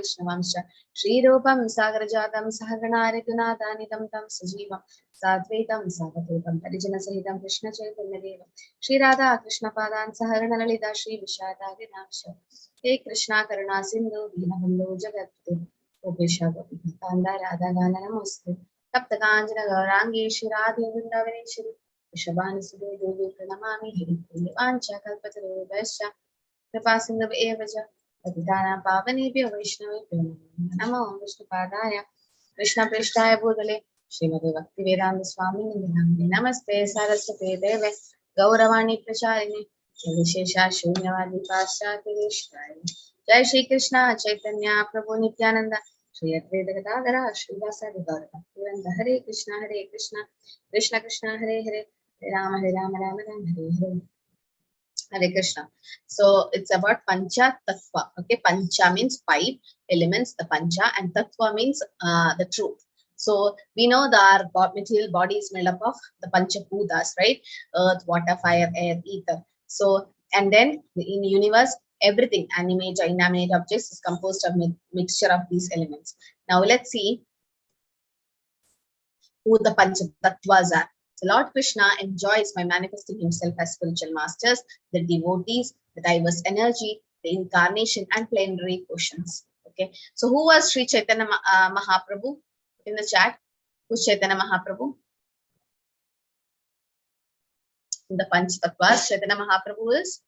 Vishnavamsha Shri Rupam Sagrajatam Sahagana Ritunatanitam Tam Sajivam Sadvaitam Savadutam Parijana Sahitam Krishna Chaitanya Deva Shri Radha Krishna Padan Sahagana Lalita Shri Vishada Vinamsha Hey Krishna Karuna Sindhu Dinabando Jagat Gopesha Gopikanda Radha Gana Namaste Tapta Kanjana Gaurangi Shri Radha Vindavani Shri Vishabhani Sudhe Devi Pranamami Hiri Vancha Kalpataru Vaisya Kripa Sindhu Evaja Patitana Pavanebhyo Vaishnavebhyo Namo Vishnu Padaya Krishna Prishtaya Bhutale Srimati Bhakti Vedanta Swami Nidhamni Namaste Saraswate Deve Gauravani Pracharini Vishesha Shunyavadi Paschati Vishwaya Jai Shri Krishna Chaitanya Prabhu Nityananda Shri Advaita Gadadhara Srivasa Thakura Hare Krishna Krishna Krishna Hare Hare Rama Rama Rama Hare Hare Hare Krishna. So it's about Pancha Tattva. Okay, Pancha means 5 elements, the Pancha, and Tattva means the truth. So we know that our material body is made up of the Pancha Bhutas, right? Earth, water, fire, air, ether. So, and then in the universe, everything, animate or inanimate objects, is composed of mixture of these elements. Now let's see who the Pancha Tattvas are. So Lord Krishna enjoys by manifesting himself as spiritual masters, the devotees, the diverse energy, the incarnation, and plenary quotients. Okay. So who was Sri Chaitanya Mahaprabhu? In the chat, who's Chaitanya Mahaprabhu? In the Pancha Tattvas, Chaitanya Mahaprabhu is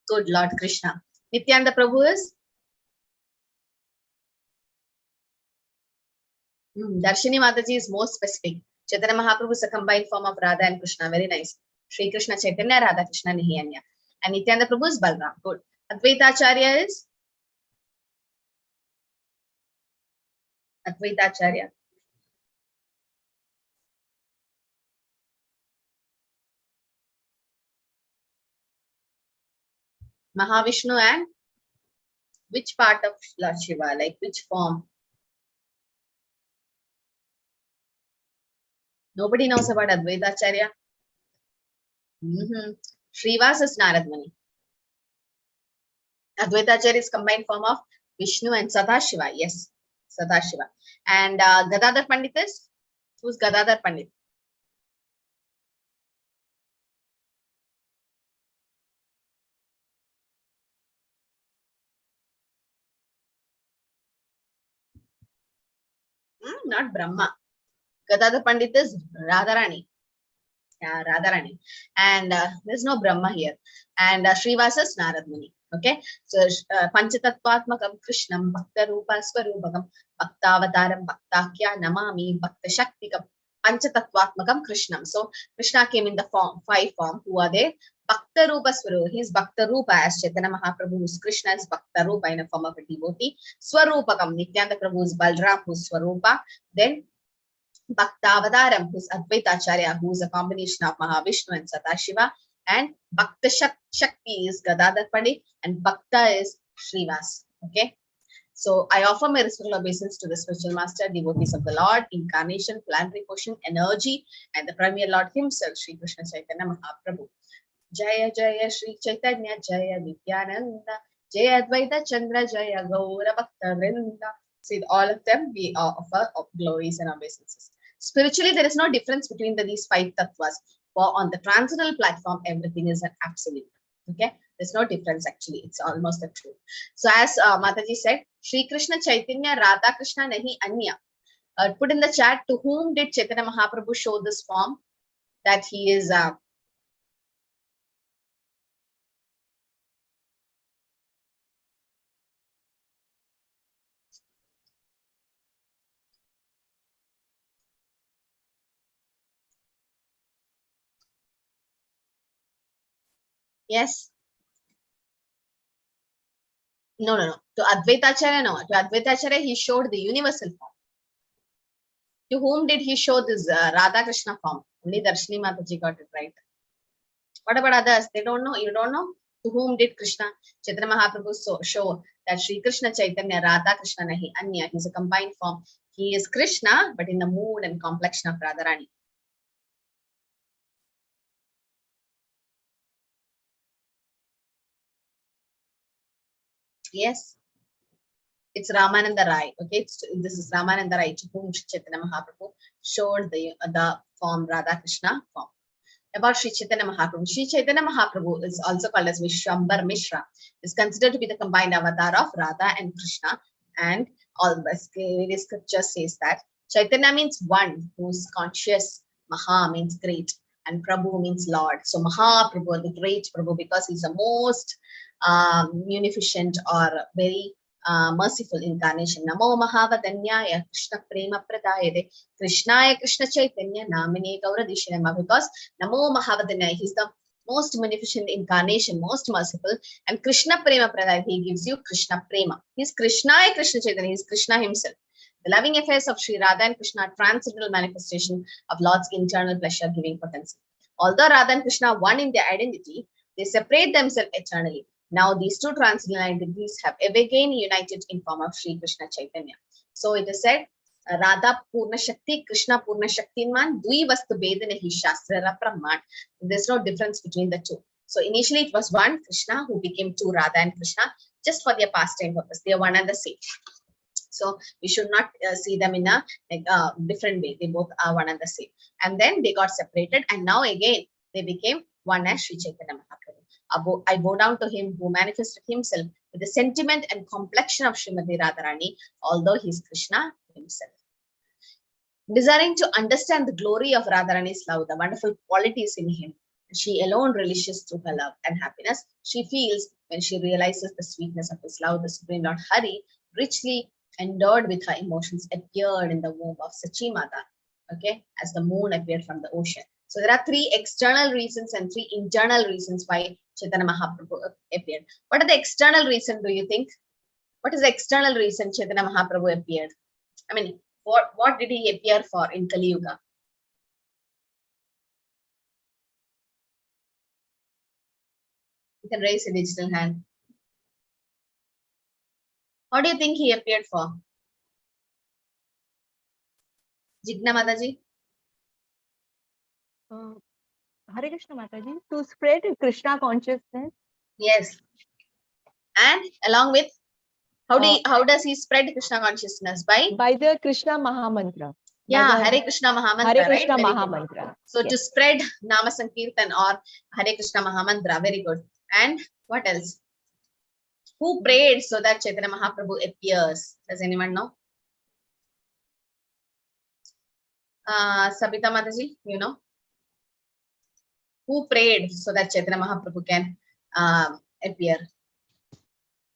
good Lord Krishna. Nityananda Prabhu is Darshini Mataji is more specific. Chaitanya Mahaprabhu is a combined form of Radha and Krishna. Very nice. Shri Krishna Chaitanya, Radha Krishna Nihiyanya. And Nityananda Prabhu is Balram. Good. Advaita Acarya is Advaita Acarya. Mahavishnu and which part of Lord Shiva? Like which form? Nobody knows about Advaita Acarya. Srivasa is Narad Muni. Advaita Acarya is combined form of Vishnu and Sadashiva. Yes, Sadashiva. And Gadadhara Pandita is? Who's Gadadhara Pandita? Not Brahma. Gadadhara Pandita is Radharani. Yeah, Radharani. And there's no Brahma here. And Srivasa is Narad Muni. Okay. So Panchatattvatmakam Krishnam Bhakta Rupa Swarupakam Bhaktavataram Bhaktakya Namami Bhakta Shaktikam Panchatattvatmakam Krishnam. So Krishna came in the form, 5 form. Who are they? Bhakta Rupa Swarupa. He is Bhakta Rupa as Chaitanya Mahaprabhu, who's Krishna is Bhakta Rupa in a form of a devotee. Swarupakam, Nityananda Prabhu is Balram, who's Swarupa. Then Bhaktavataram, who's Advaita Acarya, who's a combination of Mahavishnu and Sadashiva. And Bhakta Shakti is Gadadhara Pandit, and Bhakta is Srivas. Okay. So I offer my respectful obeisance to the spiritual master, devotees of the Lord, incarnation, planetary quotient, energy, and the premier Lord himself, Sri Krishna Chaitanya Mahaprabhu. Jaya Jaya Sri Chaitanya Jaya Nityananda Jaya Advaita Chandra Jaya Gaura Bhakta Vrinda. See, all of them we offer glories and obeisances. Spiritually, there is no difference between these 5 tattvas. For on the transcendental platform, everything is an absolute. Okay, there's no difference actually. It's almost the truth. So as Mataji said, Shri Krishna Chaitanya Radha Krishna Nahi Anya. Put in the chat, to whom did Chaitanya Mahaprabhu show this form? That he is yes. No. To Advaita Acarya, no. To Advaita Acarya, he showed the universal form. To whom did he show this Radha Krishna form? Only Darshini Mataji got it right. What about others? They don't know. You don't know? To whom did Krishna Chaitanya Mahaprabhu show that Sri Krishna Chaitanya Radha Krishna Nahi Anya? He's a combined form. He is Krishna, but in the mood and complexion of Radharani. Yes. It's Ramananda Rai. Okay, this is Ramananda Rai to whom Sri Chaitanya Mahaprabhu showed the form Radha Krishna form. About Sri Chaitanya Mahaprabhu. Sri Chaitanya Mahaprabhu is also called as Vishwambar Mishra. Is considered to be the combined avatar of Radha and Krishna. And all various scriptures says that Chaitanya means one who's conscious. Maha means great. And Prabhu means Lord. So Mahaprabhu, the great Prabhu, because he's the most munificent or very merciful incarnation. Namo Mahavadanyaya Krishna Prema Pradayade Krishnaya Krishna Chaitanya Namine Gauradishanama. Because Namo Mahavadanyaya, he's the most munificent incarnation, most merciful, and Krishna Prema Pradayade, he gives you Krishna Prema. He's Krishnaya Krishna Chaitanya, he's Krishna himself. The loving affairs of Sri Radha and Krishna are transcendental manifestation of Lord's internal pleasure-giving potency. Although Radha and Krishna are one in their identity, they separate themselves eternally. Now these two transcendental entities have again united in form of Sri Krishna Chaitanya. So it is said, Radha Purna Shakti, Krishna Purna Shaktinman, Dui Vastu Bedanahi Shastra Praman. There's no difference between the two. So initially it was one Krishna who became two Radha and Krishna just for their pastime purpose. They are one and the same. So we should not see them in a different way. They both are one and the same. And then they got separated, and now again they became one as Sri Chaitanya Mahaprabhu. I bow down to him who manifested himself with the sentiment and complexion of Srimati Radharani, although he is Krishna himself. Desiring to understand the glory of Radharani's love, the wonderful qualities in him, she alone relishes through her love and happiness she feels when she realizes the sweetness of his love. The Supreme Lord Hari, richly endowed with her emotions, appeared in the womb of Sachi Mata, okay, as the moon appeared from the ocean. So there are three external reasons and three internal reasons why Chaitanya Mahaprabhu appeared. What are the external reasons, do you think? What is the external reason Chaitanya Mahaprabhu appeared? I mean, what did he appear for in Kali Yuga? You can raise a digital hand. What do you think he appeared for? Jigna Mataji? Hare Krishna Mataji, to spread Krishna consciousness. Yes. And along with, how does he spread Krishna consciousness? By the Krishna Mahamantra. Yeah, Hare Krishna Mahamantra, Hare Krishna right? Mahamantra. So yes, to spread Nama Sankirtan or Hare Krishna Mahamantra, very good. And what else? Who prayed so that Chaitanya Mahaprabhu appears? Does anyone know? Sabita Mataji, you know? Who prayed so that Chaitanya Mahaprabhu can appear?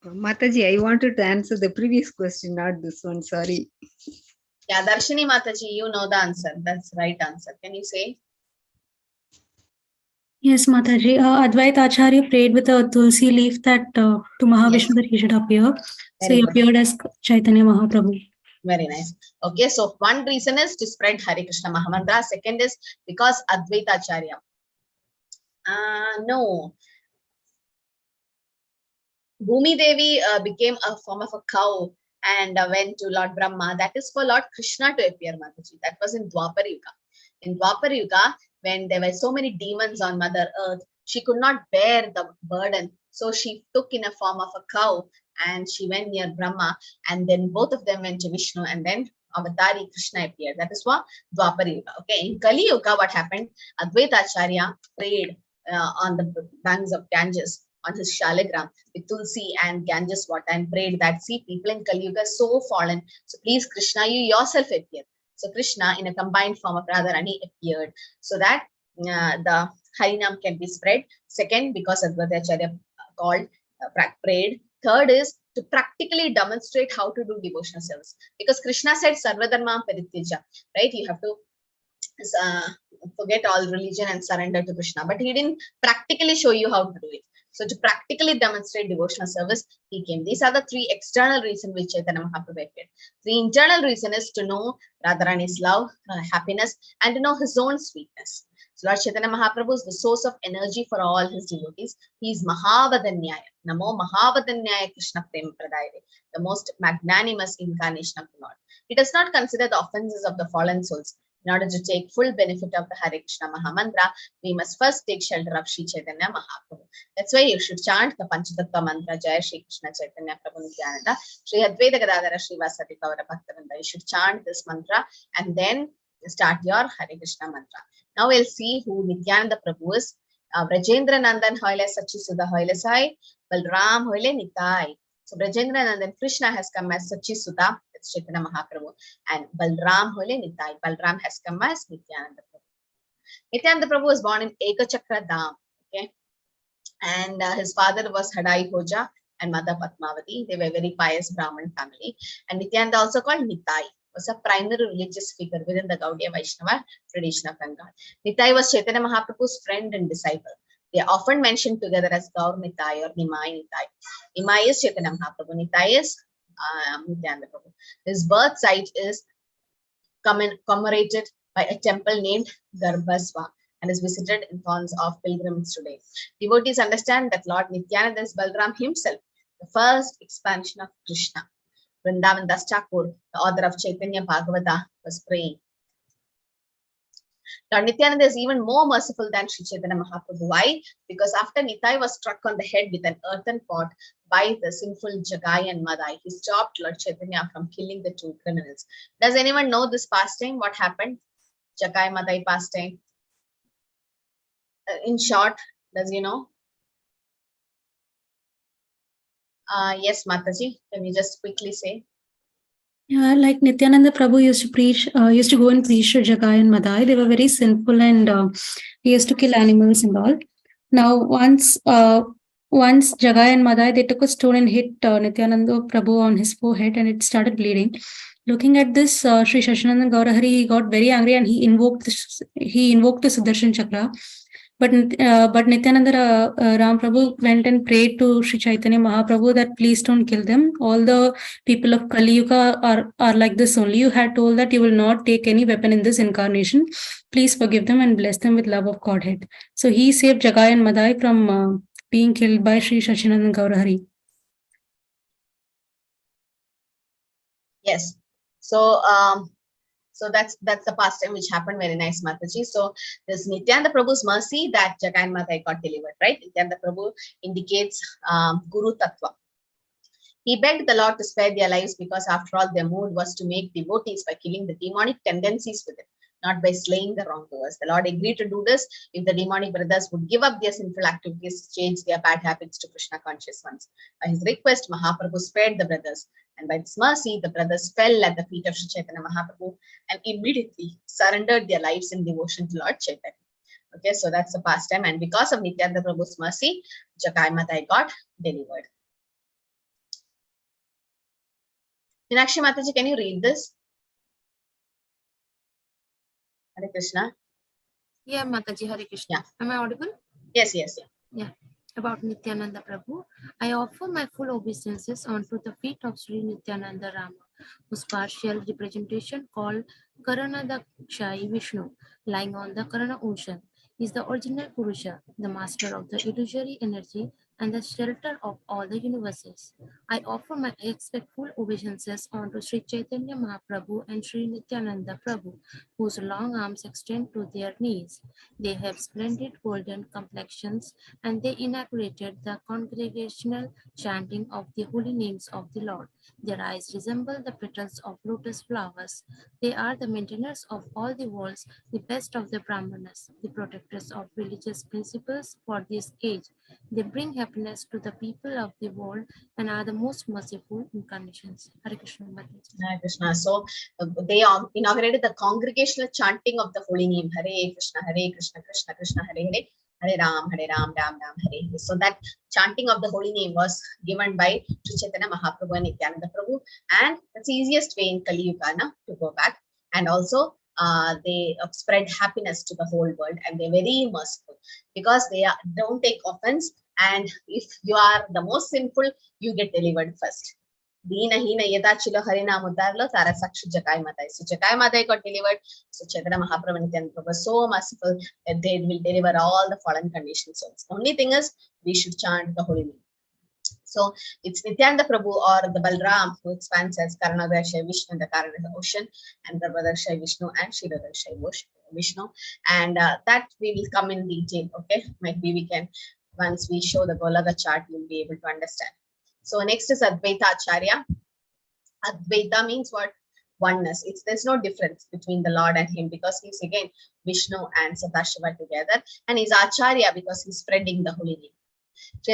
Mataji, I wanted to answer the previous question, not this one, sorry. Yeah, Darshini Mataji, you know the answer. That's the right answer. Can you say? Yes, Mataji. Advaita Acarya prayed with a tulsi leaf that to Mahavishnu that he should appear. So he appeared as Chaitanya Mahaprabhu. Very nice. Okay, so one reason is to spread Hare Krishna Mahamantra. Second is because Advaita Acharya. No. Bhumi Devi became a form of a cow and went to Lord Brahma. That is for Lord Krishna to appear, Mataji. That was in Dwapar Yuga. In Dwapar Yuga, when there were so many demons on Mother Earth, she could not bear the burden. So she took in a form of a cow and she went near Brahma, and then both of them went to Vishnu, and then Avatari Krishna appeared. That is what Dwapar Yuga. Okay, in Kali Yuga, what happened? Advaita Acharya prayed on the banks of Ganges on his shaligram with tulsi and Ganges water and prayed that, see, people in Kali Yuga so fallen. So please, Krishna, you yourself appear. So Krishna in a combined form of Radharani appeared so that the Harinam can be spread. Second, because Advaita Acharya called, prayed. Third is to practically demonstrate how to do devotional service. Because Krishna said, Sarvadharma Parityaja, right? You have to forget all religion and surrender to Krishna. But he didn't practically show you how to do it. So to practically demonstrate devotional service, he came. These are the three external reasons which Chaitanya Mahaprabhu appeared. The internal reason is to know Radharani's love, happiness, and to know his own sweetness. So Lord Chaitanya Mahaprabhu is the source of energy for all his devotees. He is Mahavadanyaya. Namo Mahavadanyaya Krishna Prema Pradayade, the most magnanimous incarnation of the Lord. He does not consider the offenses of the fallen souls. In order to take full benefit of the Hare Krishna Mahamantra, we must first take shelter of Sri Chaitanya Mahaprabhu. That's why you should chant the Pancha Tattva mantra, Jaya Shri Krishna Chaitanya Prabhu Nityananda, Shri Advaita Gadadhara Srivasa Thakura Bhaktivinoda. You should chant this mantra and then start your Hare Krishna mantra. Now we'll see who Nityananda Prabhu is. Brajendra Nandan Hoile Sachi Sudha Hoile Sai, Balram Hoile Nitai. So Brajendra Nandan Krishna has come as Sachi Sudha, it's Chaitanya Mahaprabhu, and Balram Hoile Nitai. Balram has come as Nityananda Prabhu. Nityananda Prabhu was born in Ekachakra Dham, okay, and his father was Hadai Hoja and mother Padmavati. They were very pious Brahmin family, and Nityananda, also called Nitai, was a primary religious figure within the Gaudiya Vaishnava tradition of Bengal. Nitai was Chaitanya Mahaprabhu's friend and disciple. They are often mentioned together as Gaur Nitai or Nimai Nitai. Nimai is Chaitanya Mahaprabhu, Nitai is Nityananda Prabhu. His birth site is commemorated by a temple named Garbhasva and is visited in thousands of pilgrims today. Devotees understand that Lord Nityananda is Balram himself, the first expansion of Krishna. Vrindavan Das Thakur, the author of Chaitanya Bhagavata, was praying. Lord Nityananda is even more merciful than Sri Chaitanya Mahaprabhu. Why? Because after Nitai was struck on the head with an earthen pot by the sinful Jagai and Madai, he stopped Lord Chaitanya from killing the two criminals. Does anyone know this pastime? What happened? Jagai Madai pastime. In short, does you know? Yes, Mataji, can you just quickly say? Yeah, like Nityananda Prabhu used to preach, used to go and preach to Jagai and Madai. They were very sinful and he used to kill animals and all. Now, once Jagai and Madai, they took a stone and hit Nityananda Prabhu on his forehead and it started bleeding. Looking at this, Sri Shashananda Gaurahari, he got very angry and he invoked the Sudarshan Chakra. But Nityananda Ram Prabhu went and prayed to Sri Chaitanya Mahaprabhu that please don't kill them. All the people of Kali Yuga are like this only. You had told that you will not take any weapon in this incarnation. Please forgive them and bless them with love of Godhead. So he saved Jagai and Madai from being killed by Sri Shashananda Gaurahari. Yes. So that's the pastime which happened. Very nice, Mataji. So this Nityananda Prabhu's mercy that Jagai and Madai got delivered, right? Nityananda Prabhu indicates Guru Tattva. He begged the Lord to spare their lives because after all their mood was to make devotees by killing the demonic tendencies within, not by slaying the wrongdoers. The Lord agreed to do this if the demonic brothers would give up their sinful activities, change their bad habits to Krishna conscious ones. By his request, Mahaprabhu spared the brothers. And by this mercy, the brothers fell at the feet of Sri Chaitanya Mahaprabhu and immediately surrendered their lives in devotion to Lord Chaitanya. Okay, so that's the pastime. And because of Nityananda Prabhu's mercy, Jagai Madai got delivered. Meenakshi Mataji, can you read this? Hare Krishna. Yeah, Mataji, Hare Krishna. Yeah. Am I audible? Yes. Yeah. About Nityananda Prabhu, I offer my full obeisances onto the feet of Sri Nityananda Rama, whose partial representation called Karanadakshayi Vishnu, lying on the Karana ocean, is the original Purusha, the master of the illusory energy and the shelter of all the universes. I offer my respectful obeisances onto Sri Chaitanya Mahaprabhu and Sri Nityananda Prabhu, whose long arms extend to their knees. They have splendid golden complexions and they inaugurated the congregational chanting of the holy names of the Lord. Their eyes resemble the petals of lotus flowers. They are the maintainers of all the worlds, the best of the Brahmanas, the protectors of religious principles for this age. They bring happiness to the people of the world and are the most merciful incarnations. Hare Krishna. Hare Krishna. So they inaugurated the congregational chanting of the holy name. Hare Krishna, Krishna Krishna, Hare Hare. Hare Ram, Ram Ram, Hare Hare. So that chanting of the holy name was given by Sri Chaitanya Mahaprabhu and Nityananda Prabhu, and that's the easiest way in Kali Yuga to go back. And also they spread happiness to the whole world, and they're very merciful because they don't take offense. And if you are the most sinful, you get delivered first. Dina hina yada chilo harina mudarlo tara sakshi Jagai Madai. So Jagai Madai got delivered. So Chaitanya Mahaprabhu and Nityananda Prabhu were so merciful that they will deliver all the fallen conditioned souls. Only thing is we should chant the holy name. So it's Nityananda Prabhu or the Balram who expands as Karanadarshai Vishnu in the Karana ocean, and Prabhadarshai Vishnu and Shirodarshai Vishnu. And that we will come in detail. Okay, maybe we can, once we show the Golaga chart, you'll be able to understand. So next is Advaita Acarya. Advaita means what? Oneness. There's no difference between the Lord and him, because he's again Vishnu and Sadashiva together, and he's Acharya because he's spreading the holy name.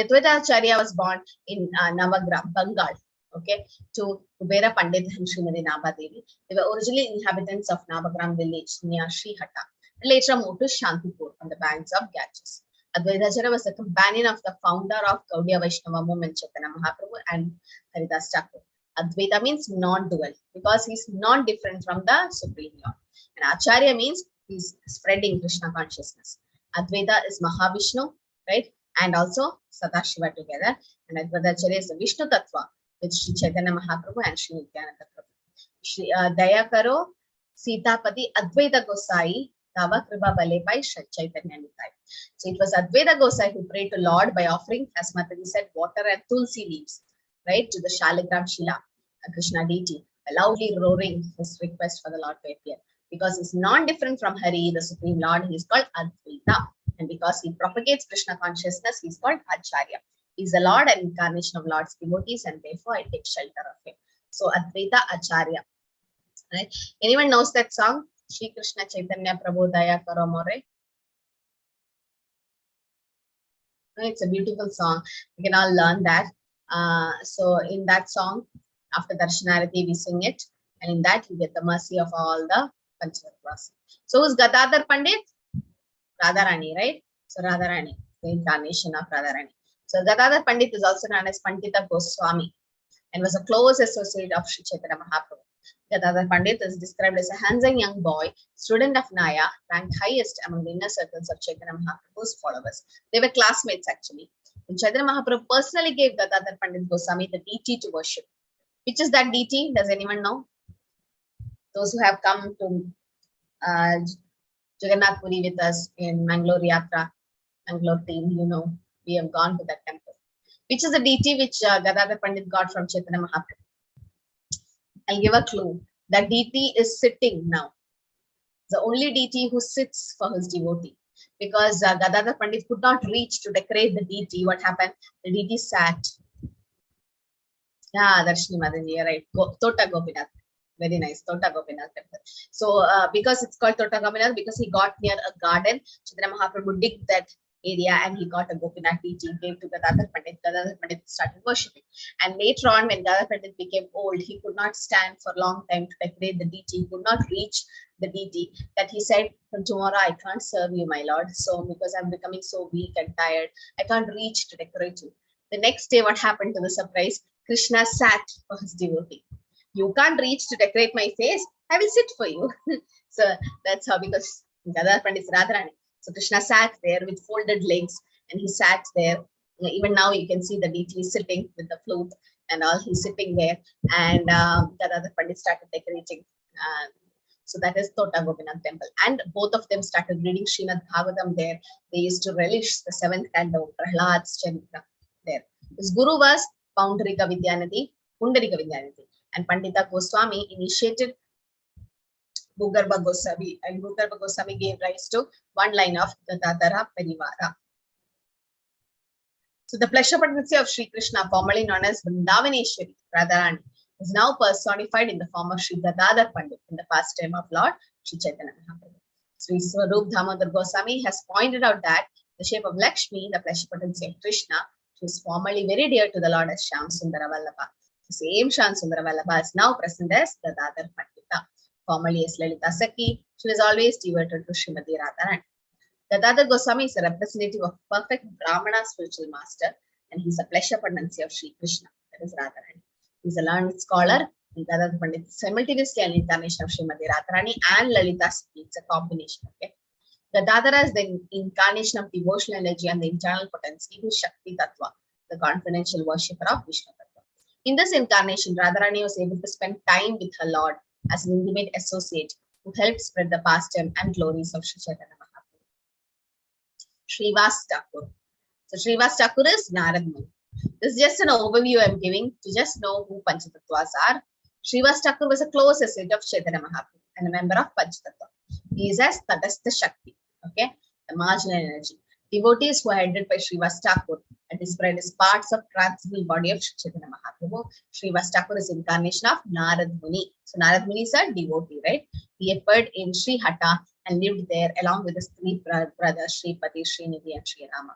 Advaita Acarya was born in Navagram, Bengal, okay, to Kubera Pandita and Srimati Nabhadevi. They were originally inhabitants of Navagram village near Srihata, and later moved to Shantipur on the banks of Ganges. Advaita Acarya was the companion of the founder of Gaudiya Vaishnava movement, Chaitanya Mahaprabhu and Haridas Thakur. Advaita means non-dual because he's non-different from the Supreme Lord. And Acharya means he's spreading Krishna consciousness. Advaita is Mahavishnu, right? And also Sadashiva together. And Advaita Acharya is the Vishnu Tattva with Sri Chaitanya Mahaprabhu and Sri Nityananda Prabhu. Daya Karo Sitapati Advaita Gosai Tava Kripa Bale by Chaitanya Nitai. So it was Advaita Gosai who prayed to Lord by offering, as Mataji said, water and tulsi leaves, right, to the Shaligram Shila, Krishna deity, loudly roaring his request for the Lord to appear. Because he's non-different from Hari, the Supreme Lord, he's called Advaita. And because he propagates Krishna consciousness, he's called Acharya. He's the Lord and incarnation of Lord's devotees, and therefore I take shelter of him. So Advaita Acharya. Right? Anyone knows that song? Shri Krishna Chaitanya Prabhu Daya Karo More. It's a beautiful song. We can all learn that. So in that song, after Darshanarati, we sing it, and in that you get the mercy of all the Pancha Tattvas. So who's Gadadhara Pandit? Radharani, right? So Radharani, the incarnation of Radharani. So Gadadhara Pandit is also known as Pandita Goswami and was a close associate of Sri Chaitanya Mahaprabhu. Gadadhara Pandit is described as a handsome young boy, student of Naya, ranked highest among the inner circles of Chaitanya Mahaprabhu's followers. They were classmates actually. And Chaitanya Mahaprabhu personally gave Gadadhara Pandit Goswami the deity to worship. Which is that deity? Does anyone know? Those who have come to Jagannath Puri with us in Mangalore Yatra, Mangalore team, you know, we have gone to that temple. Which is the deity which Gadadhara Pandit got from Chaitanya Mahaprabhu? I'll give a clue. That deity is sitting now. The only deity who sits for his devotee. Because Gadadhara Pandit could not reach to decorate the deity. What happened? The deity sat. Yeah, Darshini Madani, you're right. Tota Gopinath. Very nice. Tota Gopinath temple. So because it's called Tota Gopinath, because he got near a garden, Chaitanya Mahaprabhu digged that area and he got a Gopinath deity, gave to Gadadhara Pandit. Gadadhara Pandit started worshipping. And later on, when Gadadhara Pandit became old, he could not stand for a long time to decorate the deity. He could not reach the deity, that he said, from tomorrow I can't serve you, my lord. So because I'm becoming so weak and tired, I can't reach to decorate you. The next day, what happened to the surprise? Krishna sat for his devotee. You can't reach to decorate my face, I will sit for you. So that's how, because Gadadhara Pandit is Radharani. So Krishna sat there with folded legs and he sat there. Even now you can see the deity sitting with the flute and all, he's sitting there. And Gadadhara Pandit started decorating. So that is Tota Gopinath temple. And both of them started reading Srimad Bhagavatam there. They used to relish the 7th canto, Prahlad's Charitra there. His guru was Pundarika Vidyanidhi, and Pandita Goswami initiated Bhugarbha Goswami, and Bhugarbha Goswami gave rise to one line of Gadadhara Parivara. So the pleasure potency of Sri Krishna, formerly known as Vrindavaneshwari, Radharani, is now personified in the form of Sri Gadadhara Pandit in the pastime of Lord Sri Chaitanya Mahaprabhu. Sri Swarup Damodar Goswami has pointed out that the shape of Lakshmi, the pleasure potency of Krishna, who is formerly very dear to the Lord as Shyam Sundara Vallabha. The same Shyam Sundara Vallabha is now present as Gadadhara Pandita. Formerly as Lalita Sakhi, she was always devoted to Srimati Radharani. Gadadhara Goswami is a representative of perfect Brahmana spiritual master, and he is a pleasure potency of Sri Krishna, that is Radharani. He is a learned scholar, and Gadadhara Pandita is simultaneously an incarnation of Srimati Radharani and Lalita Sakhi. It's a combination, okay? Gadadhara is the incarnation of devotional energy and the internal potency who is Shakti Tattva, the confidential worshipper of Vishnu Tattva. In this incarnation, Radharani was able to spend time with her Lord as an intimate associate who helped spread the pastime and glories of Sri Chaitanya Mahaprabhu. Srivasa Thakura. So Srivasa Thakura is Narad Muni. This is just an overview I'm giving to just know who Pancha Tattvas are. Srivasa Thakura was a close associate of Chaitanya Mahaprabhu and a member of Pancha Tattva. He is as Tadastha Shakti, okay, the marginal energy. Devotees who are headed by Srivasa Thakura and described as parts of transcendental body of Chaitanya Mahaprabhu. Srivasa Thakura is incarnation of Narad Muni. So Narad Muni is a devotee, right? He appeared in Sri Hatta and lived there along with his three brothers, Sripati, Srinidhi, and Sri Rama.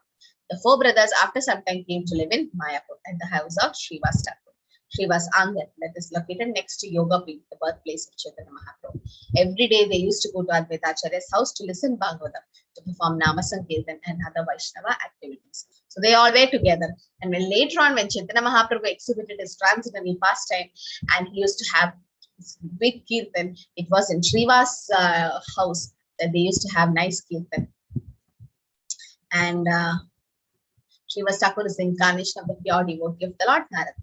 The four brothers after some time came to live in Mayapur at the house of Srivasa Thakura. Srivas Angan, that is located next to Yoga Peeth, the birthplace of Chaitanya Mahaprabhu. Every day they used to go to Advaita Acarya's house to listen Bhagavatam, to perform Nama Sankirtan and other Vaishnava activities. So they all were together. And when later on, when Chaitanya Mahaprabhu exhibited his transcendental pastime and he used to have this big kirtan, it was in Srivas' house that they used to have nice kirtan. And Srivasa Thakura is the incarnation of the pure devotee of the Lord Narad.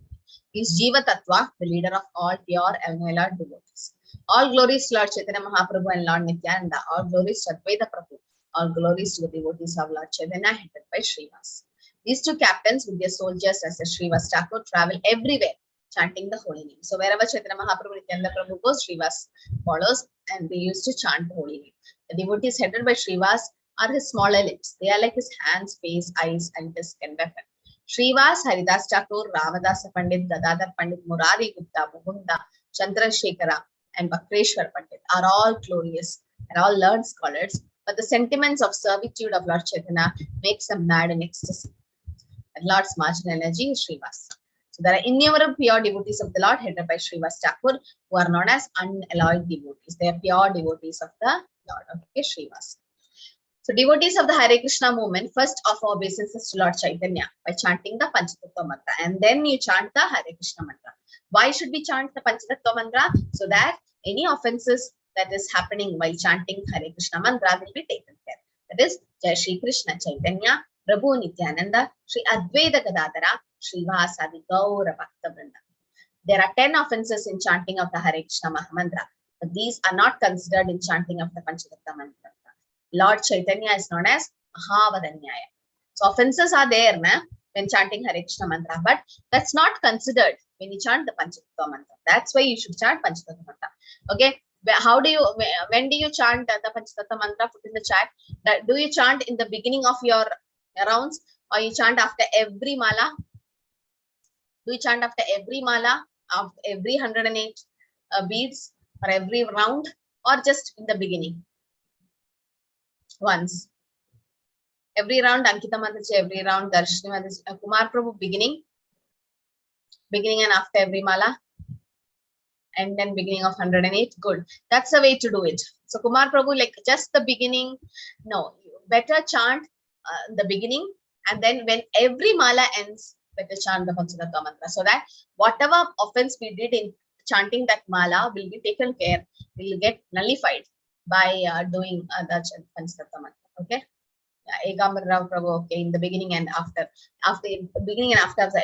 He is Jiva Tattva, the leader of all pure Lord devotees. All glories to Lord Chaitanya Mahaprabhu and Lord Nityananda. All glories to Advaita Prabhu. All glories to the devotees of Lord Chaitanya, headed by Srivas. These two captains with their soldiers as the Srivasa Thakura travel everywhere, chanting the holy name. So wherever Chaitanya Mahaprabhu and Nityananda Prabhu goes, Srivas follows, and they used to chant the holy name. The devotees headed by Srivas are his smaller limbs. They are like his hands, face, eyes, and disc and weapon. Srivas, Haridas Thakur, Ramadasa Pandit, Gadadhara Pandit, Murari Gupta, Mukunda, Chandrasekhara, and Bakreshwar Pandit are all glorious and all learned scholars, but the sentiments of servitude of Lord Chaitanya makes them mad in ecstasy. And Lord's marginal energy is Srivas. So there are innumerable pure devotees of the Lord headed by Srivasa Thakur who are known as unalloyed devotees. They are pure devotees of the Lord. Okay, Srivas. So devotees of the Hare Krishna movement first offer obeisances to Lord Chaitanya by chanting the Pancha Tattva mantra, and then you chant the Hare Krishna mantra. Why should we chant the Pancha Tattva mantra? So that any offenses that is happening while chanting Hare Krishna mantra will be taken care. That is Jai Shri Krishna Chaitanya, Prabhu Nityananda, Shri Advaita Gadadhara, Srivasa Thakura. There are 10 offenses in chanting of the Hare Krishna Mahamantra, but these are not considered in chanting of the Pancha Tattva mantra. Lord Chaitanya is known as Mahavadanyaya. So offenses are there when chanting Hare Krishna mantra, but that's not considered when you chant the Pancha Tattva mantra. That's why you should chant Pancha Tattva mantra. Okay, when do you chant the Pancha Tattva mantra? Put in the chat. Do you chant in the beginning of your rounds, or you chant after every mala? Do you chant after every mala, of every 108 beads, or every round, or just in the beginning? Once. Every round, Ankita Mataji, every round, Darshini Mataji, Kumar Prabhu, beginning and after every mala, and then beginning of 108. Good. That's the way to do it. So Kumar Prabhu, like just the beginning. No, better chant the beginning, and then when every mala ends, better chant the Pancha Tattva mantra, so that whatever offense we did in chanting that mala will be taken care, will get nullified by doing the Pancha Tattva mantra. Okay. Egambar Rao Prabhu, okay, in the beginning and after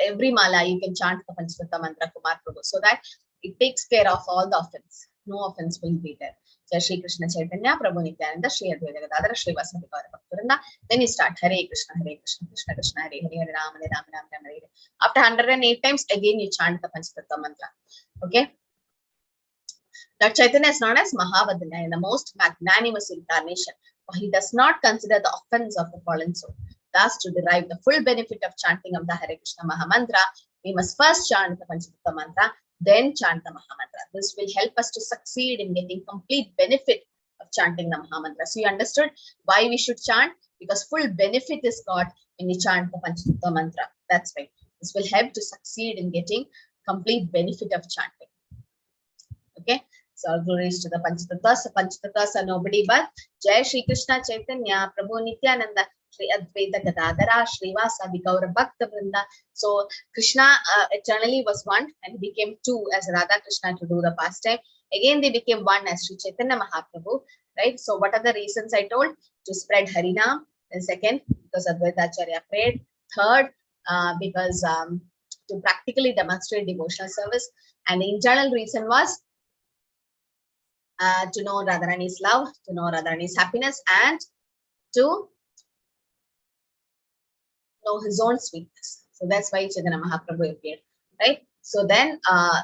every mala, you can chant the Pancha Tattva mantra, Kumar Prabhu, so that it takes care of all the offense. No offense will be there. Jai Shri Krishna Chaitanya, Prabhu Nityananda, Shri Advaita Gadadhara, Srivasa Thakura. Then you start Hare Krishna, Krishna Krishna, Hare Hare, Hare Rama, Rama Rama, Hare Hare. After 108 times, again you chant the Pancha Tattva mantra. Okay. Lord Chaitanya is known as Mahavadanyaya, the most magnanimous incarnation. For he does not consider the offense of the fallen soul. Thus, to derive the full benefit of chanting of the Hare Krishna Mahamantra, we must first chant the Pancha Tattva mantra, then chant the Mahamantra. This will help us to succeed in getting complete benefit of chanting the Mahamantra. So you understood why we should chant? Because full benefit is got when you chant the Pancha Tattva mantra. That's right. This will help to succeed in getting complete benefit of chanting. Okay. So all glories to the Pancha Tattvas. Pancha Tattvas are nobody but Jai Shri Krishna Chaitanya, Prabhu Nityananda, Shri Advaita Gadadhara, Srivasa Thakura Bhakta Vrinda. So Krishna eternally was one and became two as Radha Krishna to do the pastime. Again they became one as Sri Chaitanya Mahaprabhu. Right. So what are the reasons I told? To spread Harinam. And second, because Advaita Acarya prayed. Third, because to practically demonstrate devotional service. And the internal reason was to know Radharani's love, to know Radharani's happiness, and to know his own sweetness. So So that's why Chaitanya Mahaprabhu appeared, right? So then,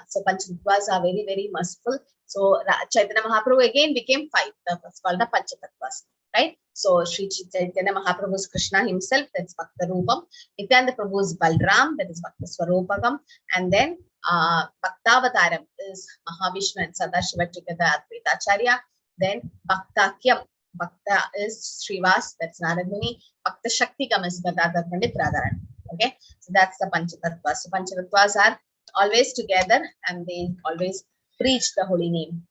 so Pancha Tattvas are very, very merciful. So Chaitanya Mahaprabhu again became 5. That's called the Pancha Tattvas, right? So Sri Chaitanya Mahaprabhu is Krishna himself, that's Bhakta Rupam. Nityananda Prabhu is Balram, that is Bhakta Swarupakam. And then Bhaktavataram is Mahavishnu and Sadachar together, Advaita Acarya. Then Bhaktakyam, Bhakta is Srivasa, that's Naradmuni. Bhakta Shaktikam is Gadadhara Pandita Radharani. Okay, so that's the Pancha Tattvas. So Pancha Tattvas are always together and they always preach the holy name.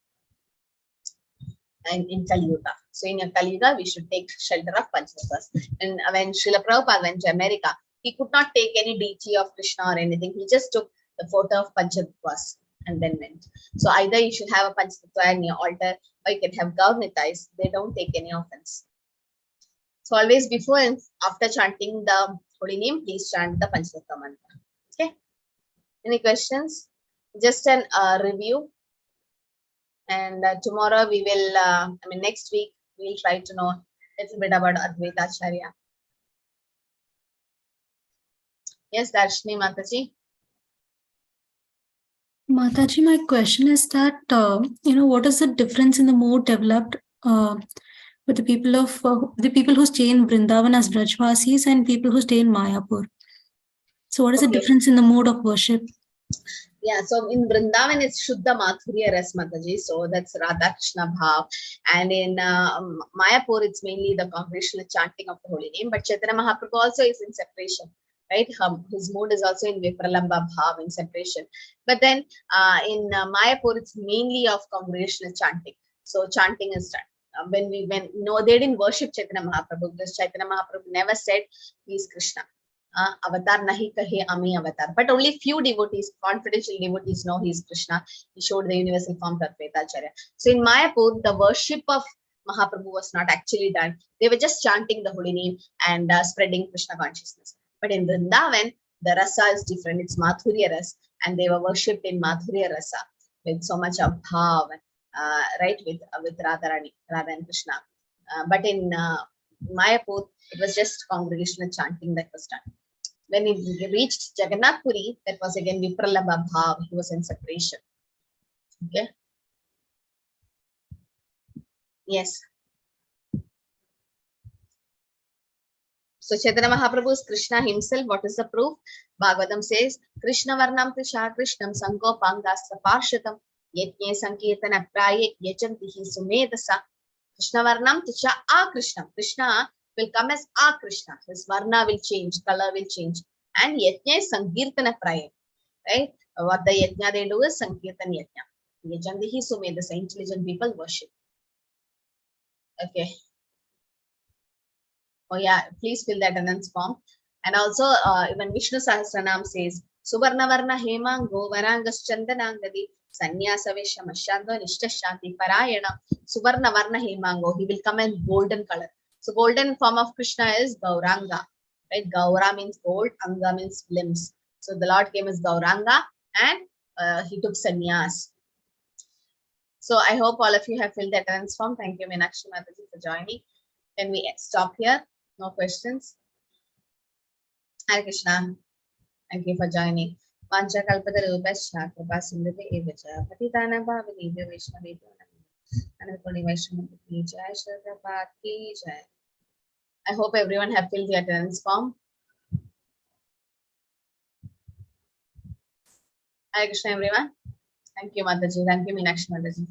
And in Kali Yuga. So in Kali Yuga, we should take shelter of Pancha Tattvas. And when Srila Prabhupada went to America, he could not take any deity of Krishna or anything. He just took the photo of Pancha Tattvas and then went. So either you should have a Pancha Tattva in your altar or you can have Gaurnitais. They don't take any offense. So always before and after chanting the holy name, please chant the Pancha Tattva mantra. Okay. Any questions? Just an review. And tomorrow we will, next week, we'll try to know a little bit about Advaita Acarya. Yes, Darshini Mataji. Mataji, my question is that, what is the difference in the mode developed with the people who stay in Vrindavan as Vrajvasis and people who stay in Mayapur? So what is the difference in the mode of worship? Yeah, so in Vrindavan it's Shuddha Madhurya Ras Mataji, so that's Radha Krishna Bhav. And in Mayapur it's mainly the congregational chanting of the holy name, but Chaitanya Mahaprabhu also is in separation, right? His mood is also in Vipralamba Bhav, in separation. But then in Mayapur it's mainly of congregational chanting. So chanting is done. They didn't worship Chaitanya Mahaprabhu because Chaitanya Mahaprabhu never said he is Krishna. Avatar nahi kahe ami avatar, but only few devotees, confidential devotees, know he is Krishna. He showed the universal form of Advaita Acarya. So in Mayapur, the worship of Mahaprabhu was not actually done. They were just chanting the holy name and spreading Krishna consciousness. But in Vrindavan, the rasa is different. It's Madhurya Ras, and they were worshipped in Madhurya Rasa with so much of bhav, right, with Radharani, Radha and Krishna. But in Mayapur, it was just congregational chanting that was done. When he reached Jagannath Puri, that was again Vipralamba Bhav. He was in separation. Okay. Yes. So Chaitanya Mahaprabhu is Krishna himself. What is the proof? Bhagavatam says, Krishna Varnam Krisha Krishnam Sanko Pangastra Parshatam Yetne Sankirtana Praye Yachantihi Sumedasa. Krishna Varnam Tisha A Krishna. Krishna will come as A Krishna. His Varna will change, color will change. And Yetne Sankirtana Praye. Right? What the Yetna they do is Sankirtan Yetna. Yachantihi Sumedasa. Intelligent people worship. Okay. Oh yeah, please fill that announcement form. And also, even Vishnu Sahasranam says, Suvarna Varna Hemango Varangas Chandanangadi Sanyasa Vesha Mashando Nishta Shanti Parayana Suvarna Varna Hemango. He will come in golden color. So golden form of Krishna is Gauranga. Right? Gaura means gold, Anga means limbs. So the Lord came as Gauranga and he took sannyas. So I hope all of you have filled that announcement form. Thank you, Meenakshi Mataji, for joining. Can we stop here? No questions? Hare Krishna. Thank you for joining. Pancha Kalpada Rupascha Kripa Sindhute Evacha Patitana Bhavani Vaishnavi Anapurni Vaishnavi Jai Shraddha Ki Jai. I hope everyone have filled the attendance form. Hare Krishna everyone. Thank you Mataji. Thank you Meenakshi Mataji.